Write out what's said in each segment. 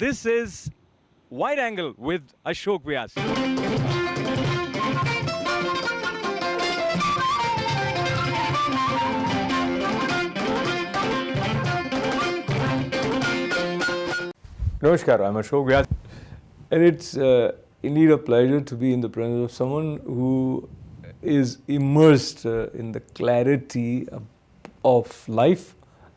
This is Wide Angle with Ashok Vyas. Namaskar, I'm Ashok Vyas. And it's indeed a pleasure to be in the presence of someone who is immersed in the clarity of life,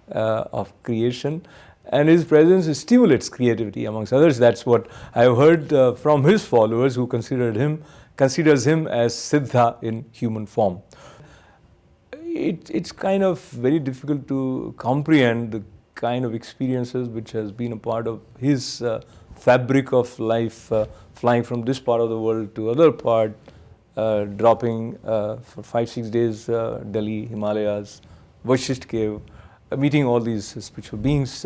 of creation, and his presence stimulates creativity amongst others. That's what I've heard from his followers, who considers him as Siddha in human form. It's kind of very difficult to comprehend the kind of experiences which has been a part of his fabric of life, flying from this part of the world to other part, dropping for 5-6 days, Delhi, Himalayas, Vashisht cave, meeting all these spiritual beings,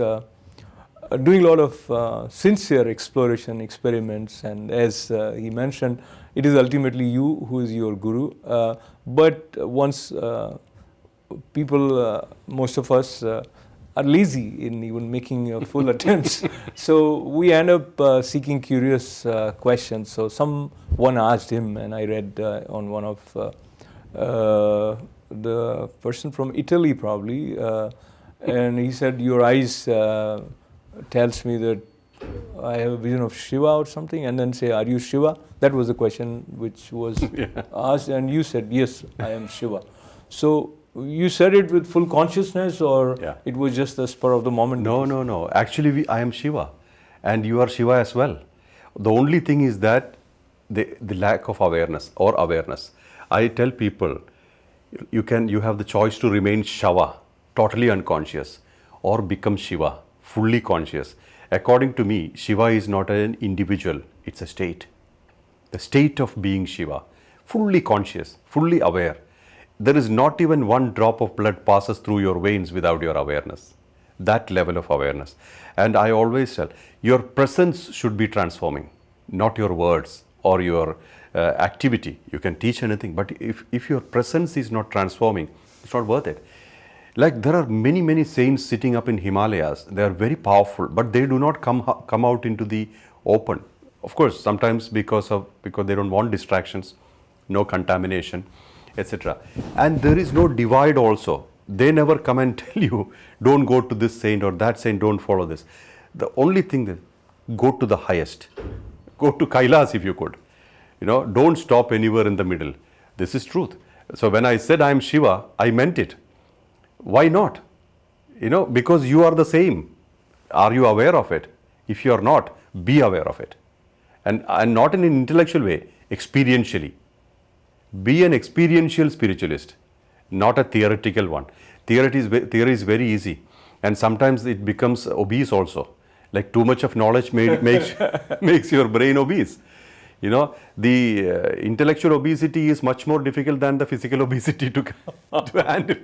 doing a lot of sincere exploration, experiments, and as he mentioned, it is ultimately you who is your guru. But once people, most of us, are lazy in even making full attempts, so we end up seeking curious questions. So someone asked him, and I read on one of the person from Italy probably, and he said, your eyes tells me that I have a vision of Shiva or something, and then say, are you Shiva? That was the question which was asked, and you said, yes, I am Shiva. So you said it with full consciousness, or it was just the spur of the moment? No. Actually, I am Shiva, and you are Shiva as well. The only thing is that the lack of awareness or awareness. I tell people, you have the choice to remain Shava, totally unconscious, or become Shiva, fully conscious. According to me, Shiva is not an individual, it's a state. The state of being Shiva, fully conscious, fully aware. There is not even one drop of blood passes through your veins without your awareness. That level of awareness. And I always tell, your presence should be transforming, not your words or your activity. You can teach anything, but if your presence is not transforming, it's not worth it. Like there are many saints sitting up in Himalayas. They are very powerful, but they do not come out into the open. Of course, sometimes because they don't want distractions, no contamination, etc. And there is no divide also. They never come and tell you, don't go to this saint or that saint, don't follow this. The only thing is, go to the highest. Go to Kailas if you could. Don't stop anywhere in the middle. This is truth. So when I said I am Shiva, I meant it. Why not? Because you are the same. Are you aware of it? If you are not, be aware of it. And not in an intellectual way, experientially. Be an experiential spiritualist, not a theoretical one. Theory is very easy, and sometimes it becomes obese also. Like too much of knowledge makes your brain obese. The intellectual obesity is much more difficult than the physical obesity to handle.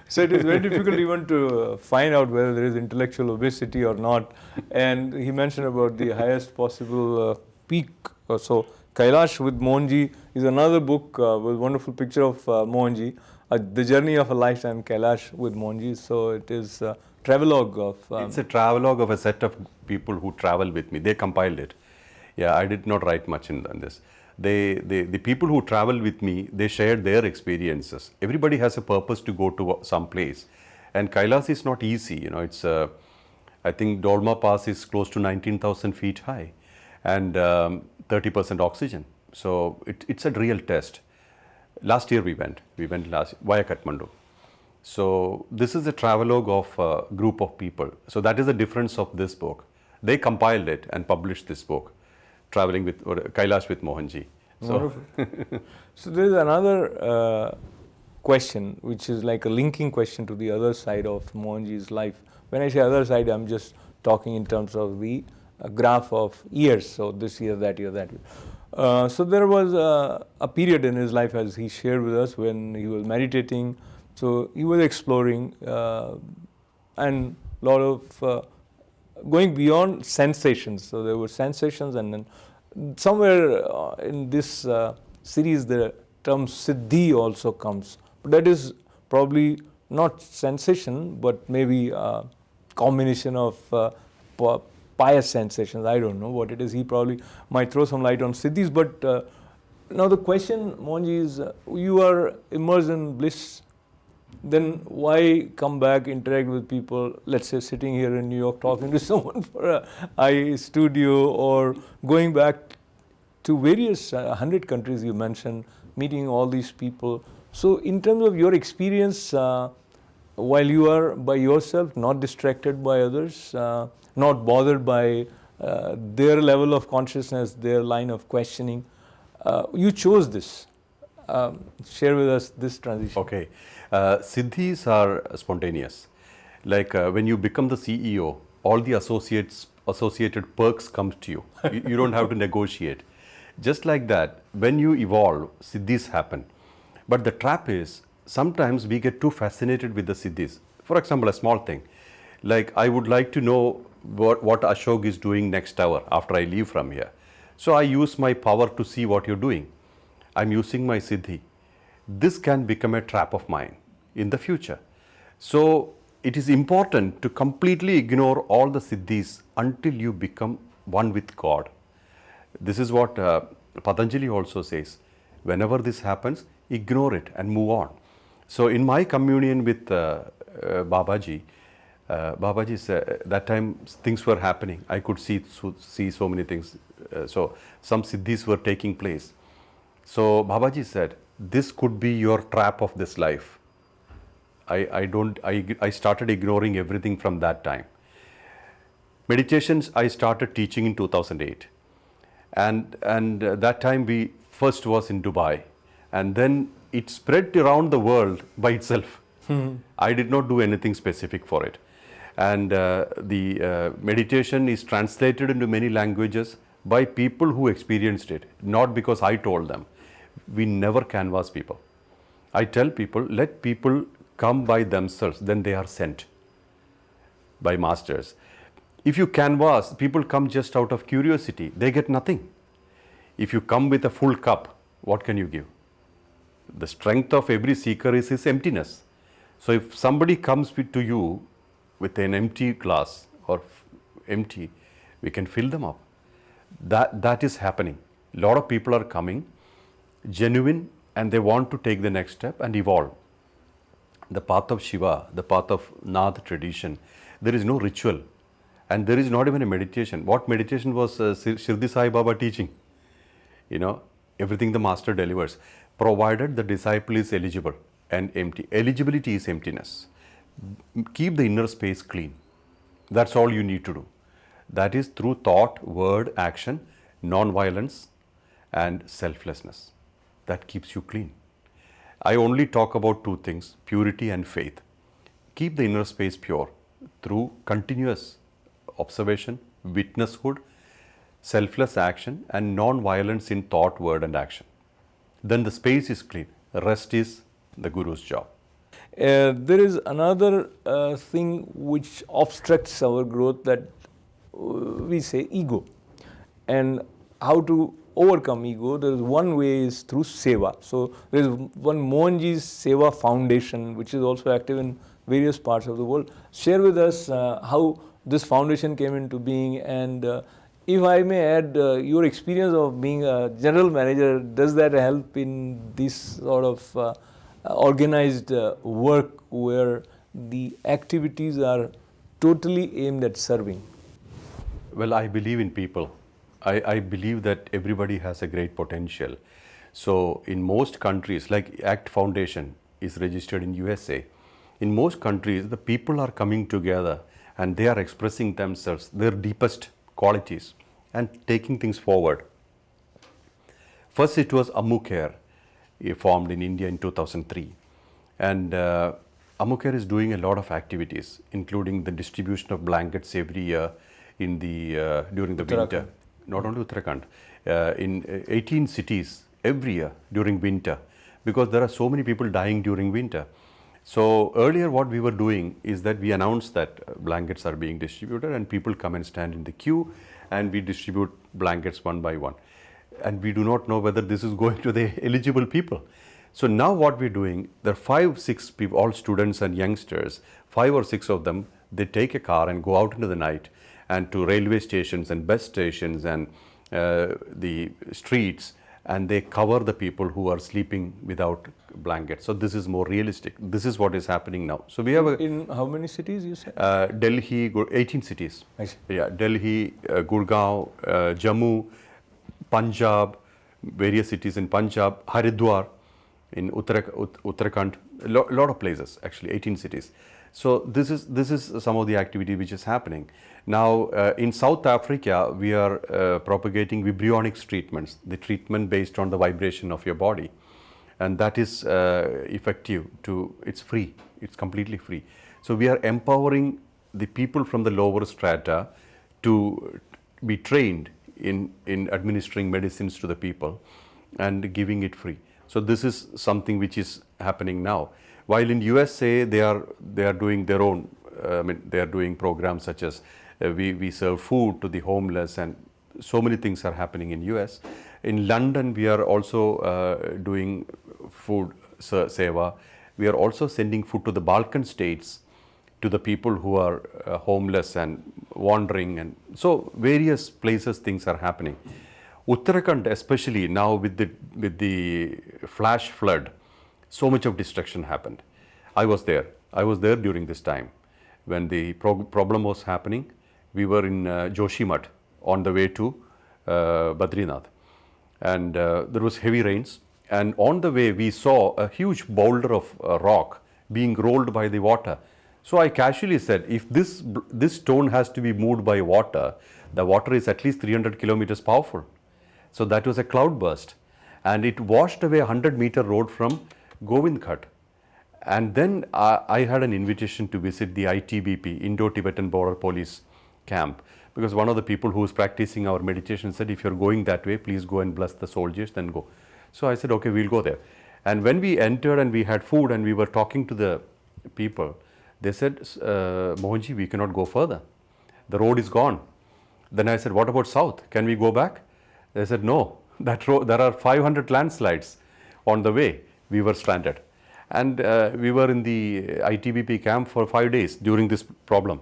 So it is very difficult even to find out whether there is intellectual obesity or not. And he mentioned about the highest possible peak. So Kailash with Mohanji is another book with wonderful picture of Mohanji. The Journey of a Lifetime, Kailash with Mohanji. So it is a travelogue of... it's a travelogue of a set of people who travel with me. They compiled it. Yeah, I did not write much in this. The people who travel with me, they shared their experiences. Everybody has a purpose to go to some place. And Kailash is not easy. It's I think Dolma Pass is close to 19,000 feet high and 30% oxygen. So it's a real test. Last year we went via Kathmandu. So this is a travelogue of a group of people. So that is the difference of this book. They compiled it and published this book, Traveling with Kailash with Mohanji. So, so there is another question, which is like a linking question to the other side of Mohanji's life. When I say other side, I'm just talking in terms of the graph of years. So this year, that year, that year. So there was a period in his life, as he shared with us, when he was meditating. So he was exploring and a lot of going beyond sensations. So there were sensations, and then somewhere in this series the term Siddhi also comes. But that is probably not sensation, but maybe a combination of pious sensations. I don't know what it is. He probably might throw some light on siddhis. But now the question, Mohanji, is you are immersed in bliss. Then why come back, interact with people, let's say sitting here in New York talking to someone for a iStudio, or going back to various 100 countries you mentioned, meeting all these people. So in terms of your experience, while you are by yourself, not distracted by others, not bothered by their level of consciousness, their line of questioning, you chose this. Share with us this transition. Okay. Siddhis are spontaneous. Like when you become the CEO, all the associated perks comes to you. You don't have to negotiate. Just like that, when you evolve, siddhis happen. But the trap is, sometimes we get too fascinated with the siddhis. For example, a small thing, like I would like to know what Ashok is doing next hour after I leave from here. So I use my power to see what you're doing. I'm using my siddhi. This can become a trap of mine in the future. So it is important to completely ignore all the siddhis until you become one with God. This is what Patanjali also says. Whenever this happens, ignore it and move on. So in my communion with Babaji, Babaji said, that time things were happening. I could see so many things. So some siddhis were taking place. So Babaji said, this could be your trap of this life. I started ignoring everything from that time. Meditations I started teaching in 2008. And that time we first was in Dubai. And then it spread around the world by itself. I did not do anything specific for it. And the meditation is translated into many languages by people who experienced it, not because I told them. We never canvas people. I tell people, let people come by themselves, then they are sent by masters. If you canvas, people come just out of curiosity, they get nothing. If you come with a full cup, what can you give? The strength of every seeker is his emptiness. So if somebody comes to you with an empty glass or empty, we can fill them up. That is happening. A lot of people are coming, genuine, and they want to take the next step and evolve. The path of Shiva, the path of Nath tradition, there is no ritual and there is not even a meditation. What meditation was Shirdi Sai Baba teaching? You know, everything the master delivers, provided the disciple is eligible and empty. Eligibility is emptiness. Keep the inner space clean. That's all you need to do. That is through thought, word, action, non-violence and selflessness. That keeps you clean. I only talk about two things, purity and faith. Keep the inner space pure through continuous observation, witnesshood, selfless action and non-violence in thought, word and action. Then the space is clean. Rest is the Guru's job. There is another thing which obstructs our growth, that we say ego. And how to overcome ego, there is one way is through seva. So there is one Mohanji's Seva Foundation which is also active in various parts of the world. Share with us how this foundation came into being, and if I may add, your experience of being a general manager, does that help in this sort of organized work where the activities are totally aimed at serving? Well, I believe in people. I believe that everybody has a great potential. So in most countries, like ACT Foundation is registered in USA, in most countries the people are coming together and they are expressing themselves, their deepest qualities and taking things forward. First it was AmmuCare, formed in India in 2003, and AmmuCare is doing a lot of activities, including the distribution of blankets every year in the during the winter. Not only Uttarakhand, in 18 cities every year during winter, because there are so many people dying during winter. So earlier what we were doing is that we announced that blankets are being distributed and people come and stand in the queue and we distribute blankets one by one. And we do not know whether this is going to the eligible people. So now what we're doing, there are 5, 6 people, all students and youngsters, 5 or 6 of them, they take a car and go out into the night and to railway stations and bus stations and the streets, and they cover the people who are sleeping without blankets. So this is more realistic. This is what is happening now. So we have in how many cities you said? Delhi, 18 cities. I see. Yeah, Delhi, Gurgaon, Jammu, Punjab, various cities in Punjab, Haridwar in Uttarakhand, a lot of places actually, 18 cities. So this is some of the activity which is happening. Now in South Africa, we are propagating vibrionics treatments, the treatment based on the vibration of your body, and that is effective. It's free, it's completely free. So we are empowering the people from the lower strata to be trained in administering medicines to the people and giving it free. So this is something which is happening now. While in USA they are doing their own, they are doing programs such as we serve food to the homeless, and so many things are happening in US. In London we are also doing food seva. We are also sending food to the Balkan states, to the people who are homeless and wandering, and so various places things are happening. Uttarakhand especially now with the flash flood, so much of destruction happened. I was there during this time when the problem was happening. We were in Joshimath on the way to Badrinath, and there was heavy rains, and on the way we saw a huge boulder of rock being rolled by the water. So I casually said, if this stone has to be moved by water, the water is at least 300 kilometers powerful. So that was a cloud burst, and it washed away a 100-meter road from Govind Ghat. And then I had an invitation to visit the ITBP, Indo-Tibetan Border Police camp, because one of the people who was practicing our meditation said, if you're going that way, please go and bless the soldiers, then go. So I said, okay, we'll go there. And when we entered and we had food and we were talking to the people, they said, Mohanji, we cannot go further. The road is gone. Then I said, what about south? Can we go back? They said, no, that road, there are 500 landslides on the way. We were stranded. And we were in the ITBP camp for 5 days during this problem.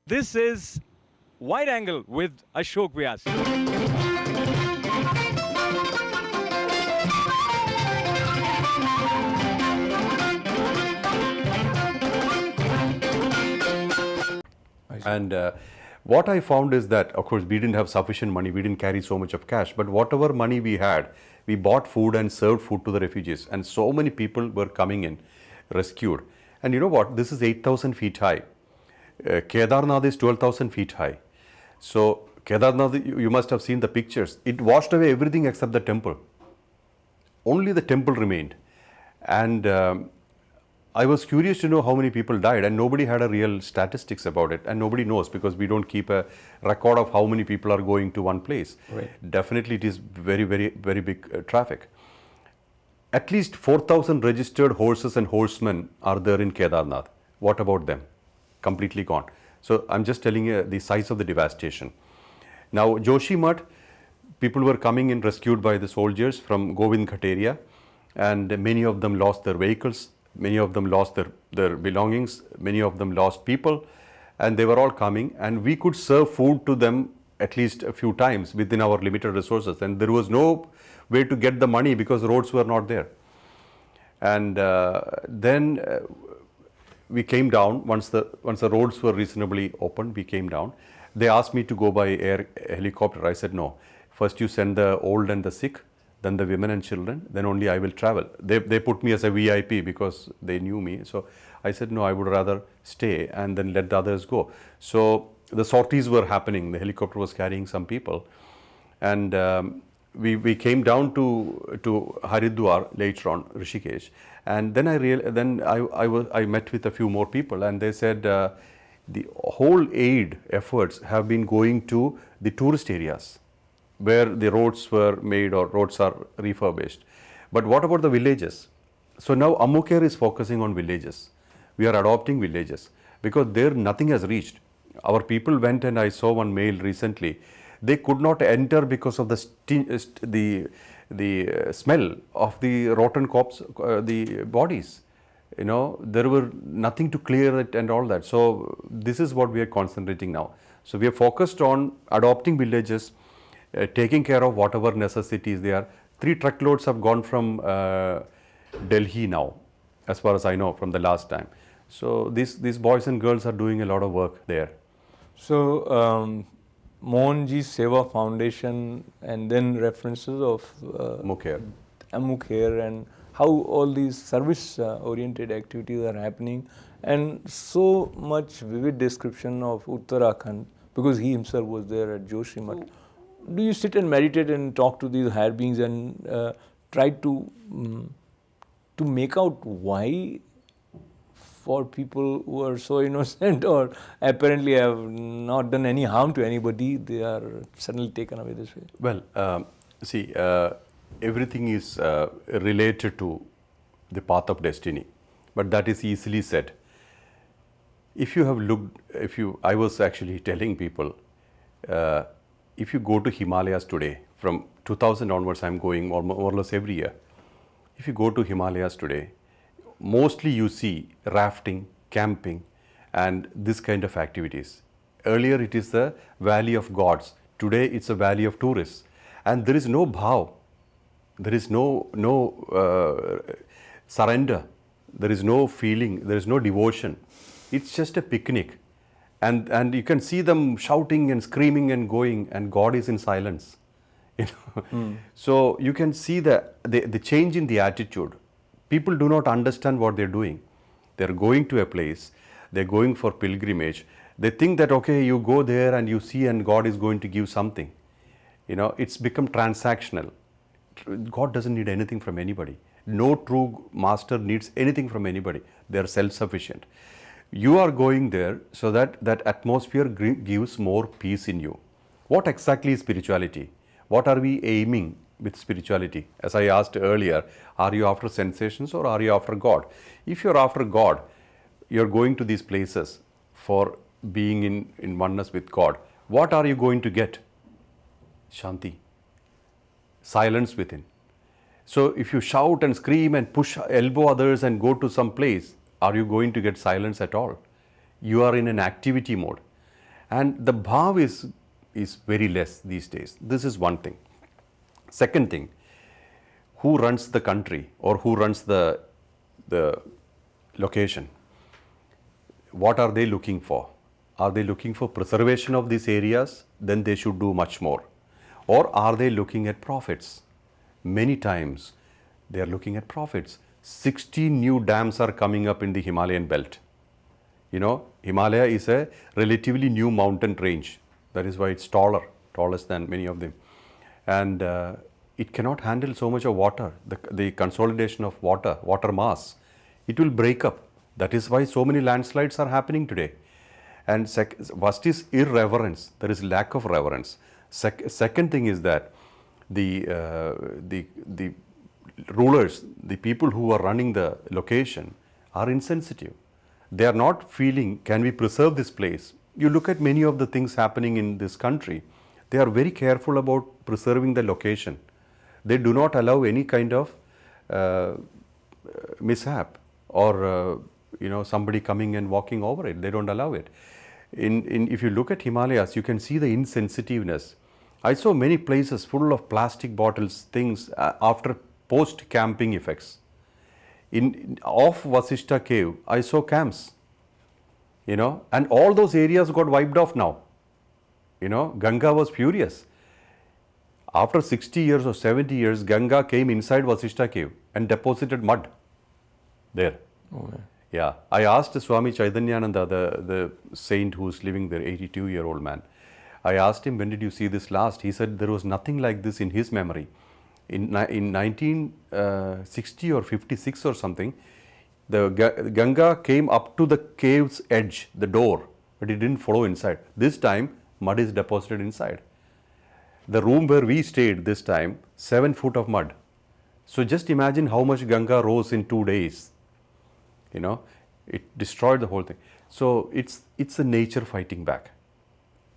This is Wide Angle with Ashok Vyas. And what I found is that, of course, we didn't have sufficient money. We didn't carry so much of cash. But whatever money we had, we bought food and served food to the refugees. And so many people were coming in, rescued. And you know what? This is 8,000 feet high. Kedarnath is 12,000 feet high. So Kedarnath, you must have seen the pictures. It washed away everything except the temple. Only the temple remained. And I was curious to know how many people died, and nobody had a real statistics about it, and nobody knows because we don't keep a record of how many people are going to one place. Right. Definitely it is very, very, very big traffic. At least 4,000 registered horses and horsemen are there in Kedarnath. What about them? Completely gone. So I'm just telling you the size of the devastation. Now Joshimath, people were coming in rescued by the soldiers from Govind Ghat area, and many of them lost their vehicles. Many of them lost their belongings, many of them lost people, and they were all coming, and we could serve food to them at least a few times within our limited resources, and there was no way to get the money because roads were not there. And then we came down, once the roads were reasonably open, we came down. They asked me to go by air helicopter. I said no, first you send the old and the sick, then the women and children, then only I will travel. They put me as a VIP because they knew me. So I said, no, I would rather stay and then let the others go. So the sorties were happening. The helicopter was carrying some people. And we came down to Haridwar later on, Rishikesh. And then I met with a few more people, and they said the whole aid efforts have been going to the tourist areas, where the roads were made or roads are refurbished. But what about the villages? So now AmmoCare is focusing on villages. We are adopting villages because there nothing has reached. Our people went, and I saw one mail recently. They could not enter because of the smell of the rotten corpse, the bodies. You know, there were nothing to clear it and all that. So this is what we are concentrating now. So we are focused on adopting villages, taking care of whatever necessities they are. 3 truckloads have gone from Delhi now, as far as I know, from the last time. So these boys and girls are doing a lot of work there. So, Mohanji Seva Foundation, and then references of Mukher. Mukher, and how all these service-oriented activities are happening, and so much vivid description of Uttarakhand, because he himself was there at Joshimath. Do you sit and meditate and talk to these higher beings and try to make out why, for people who are so innocent or apparently have not done any harm to anybody, they are suddenly taken away this way? Well, see, everything is related to the path of destiny, but that is easily said. If you have looked, I was actually telling people, if you go to Himalayas today, from 2000 onwards, I'm going more or less every year. If you go to Himalayas today, mostly you see rafting, camping, and this kind of activities. Earlier it is the valley of gods. Today it's a valley of tourists, and there is no bhav, there is no surrender, there is no feeling, there is no devotion. It's just a picnic, and you can see them shouting and screaming and going, and God is in silence. You know? So you can see the change in the attitude. People do not understand what they're doing. They're going to a place, they're going for pilgrimage. They think that, okay, you go there and you see and God is going to give something. You know, it's become transactional. God doesn't need anything from anybody. No true master needs anything from anybody. They are self-sufficient. You are going there so that that atmosphere gives more peace in you. What exactly is spirituality? What are we aiming with spirituality? As I asked earlier, are you after sensations or are you after God? If you're after God, you're going to these places for being in oneness with God. What are you going to get? Shanti, silence within. So if you shout and scream and push, elbow others and go to some place, are you going to get silence at all? You are in an activity mode. And the bhav is very less these days. This is one thing. Second thing, who runs the country or who runs the location? What are they looking for? Are they looking for preservation of these areas? Then they should do much more. Or are they looking at profits? Many times they are looking at profits. 60 new dams are coming up in the Himalayan belt. You know, Himalaya is a relatively new mountain range. That is why it's tallest than many of them. And it cannot handle so much of water, the consolidation of water mass. It will break up. That is why so many landslides are happening today. And first is irreverence. There is lack of reverence. Second thing is that the rulers, the people who are running the location are insensitive. They are not feeling, can we preserve this place? You look at many of the things happening in this country, they are very careful about preserving the location. They do not allow any kind of mishap or somebody coming and walking over it. They don't allow it. If you look at Himalayas, you can see the insensitiveness. I saw many places full of plastic bottles, things after post-camping effects. Off Vasishta cave, I saw camps, and all those areas got wiped off now. Ganga was furious. After 60 years or 70 years, Ganga came inside Vasishta cave and deposited mud there. Okay. Yeah, I asked Swami Chaitanyananda, the saint who's living there, 82-year-old man. I asked him, when did you see this last? He said there was nothing like this in his memory. In 1960 or 56 or something, the Ganga came up to the cave's edge, the door, but it didn't follow inside. This time, mud is deposited inside. The room where we stayed this time, 7 foot of mud. So just imagine how much Ganga rose in 2 days. It destroyed the whole thing. So it's a nature fighting back.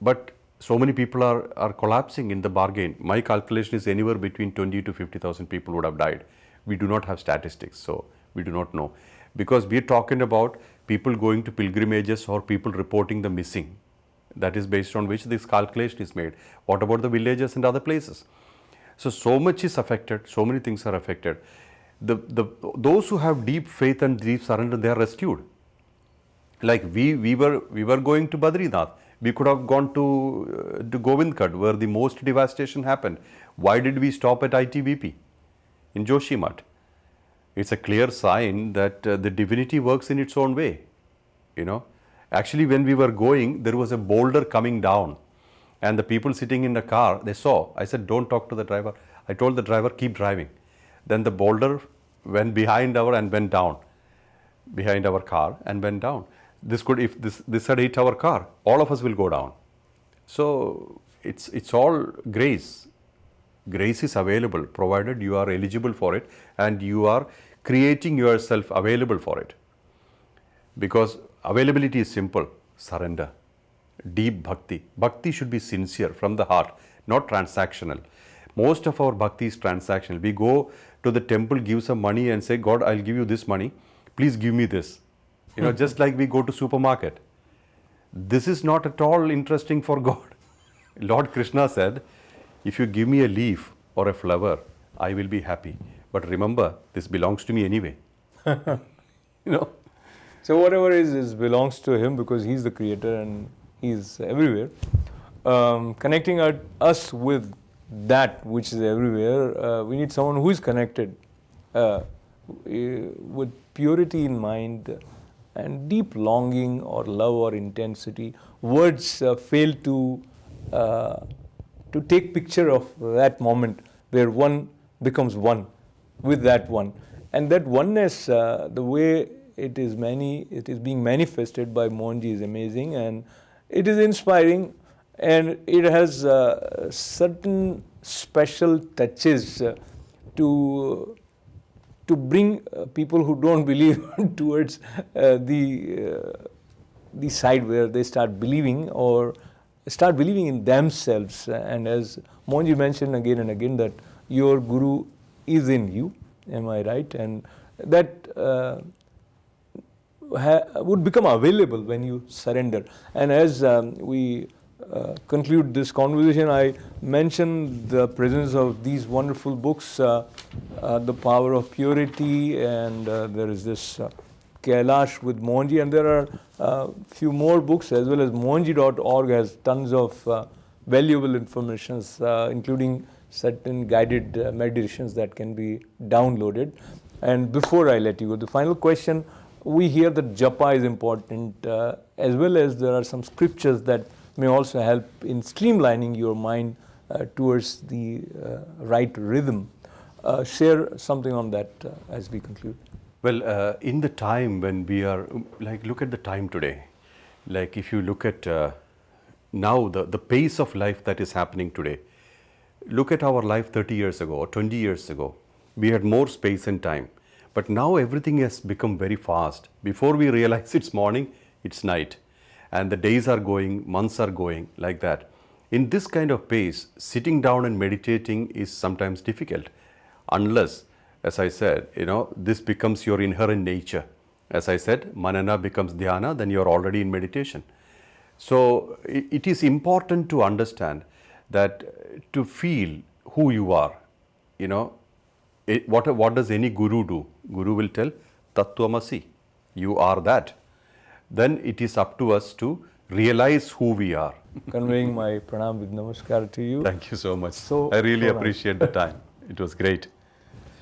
But so many people are collapsing in the bargain. My calculation is anywhere between 20 to 50,000 people would have died. We do not have statistics, so we do not know. Because we're talking about people going to pilgrimages or people reporting the missing. That is based on which this calculation is made. What about the villages and other places? So much is affected, so many things are affected. Those who have deep faith and deep surrender, they are rescued. Like we were going to Badrinath. We could have gone to Govindgad, where the most devastation happened. Why did we stop at ITBP in Joshimath? It's a clear sign that the divinity works in its own way. You know, actually, when we were going, there was a boulder coming down, and the people sitting in the car, they saw. I said, "Don't talk to the driver." I told the driver, "Keep driving." Then the boulder went behind our car and went down. If this had hit our car, all of us will go down. So it's all grace. Grace is available provided you are eligible for it and you are creating yourself available for it. Because availability is simple: surrender, deep bhakti. Bhakti should be sincere from the heart, not transactional. Most of our bhakti is transactional. We go to the temple, give some money and say, "God, I'll give you this money. Please give me this." You know, just like we go to supermarket. This is not at all interesting for God. Lord Krishna said, "If you give me a leaf or a flower, I will be happy. But remember, this belongs to me anyway." You know. So whatever is belongs to him because he's the creator and he's everywhere. Connecting us with that which is everywhere, we need someone who is connected with purity in mind and deep longing or love or intensity. Words fail to take picture of that moment where one becomes one with that one. And that oneness, the way it is being manifested by Mohanji is amazing, and it is inspiring, and it has certain special touches to bring people who don't believe towards the side where they start believing in themselves. And as Mohanji mentioned again and again that your Guru is in you, am I right? And that would become available when you surrender. And as we conclude this conversation, I mentioned the presence of these wonderful books, The Power of Purity, and there is this Kailash with Mohanji, and there are a few more books as well as Mohanji.org has tons of valuable information, including certain guided meditations that can be downloaded. And before I let you go, the final question, we hear that japa is important, as well as there are some scriptures that may also help in streamlining your mind towards the right rhythm. Share something on that as we conclude. Well, in the time when we are, like, look at the time today. Like, if you look at now the pace of life that is happening today, look at our life 30 years ago or 20 years ago. We had more space and time. But now everything has become very fast. Before we realize it's morning, it's night. And the days are going, months are going, like that. In this kind of pace, sitting down and meditating is sometimes difficult. Unless, as I said, this becomes your inherent nature. As I said, manana becomes dhyana, then you're already in meditation. So it is important to understand that to feel who you are, what does any guru do? Guru will tell, Tattvamasi, you are that. Then it is up to us to realize who we are. Conveying my pranam with namaskar to you. Thank you so much. I really appreciate the time. It was great.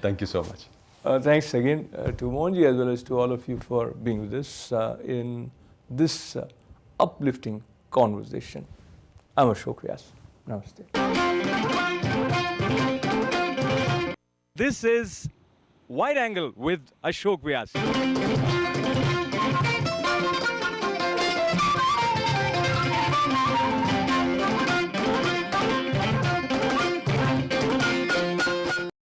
Thank you so much. Thanks again to Mohanji as well as to all of you for being with us in this uplifting conversation. I'm Ashok Vyas. Namaste. This is Wide Angle with Ashok Vyas.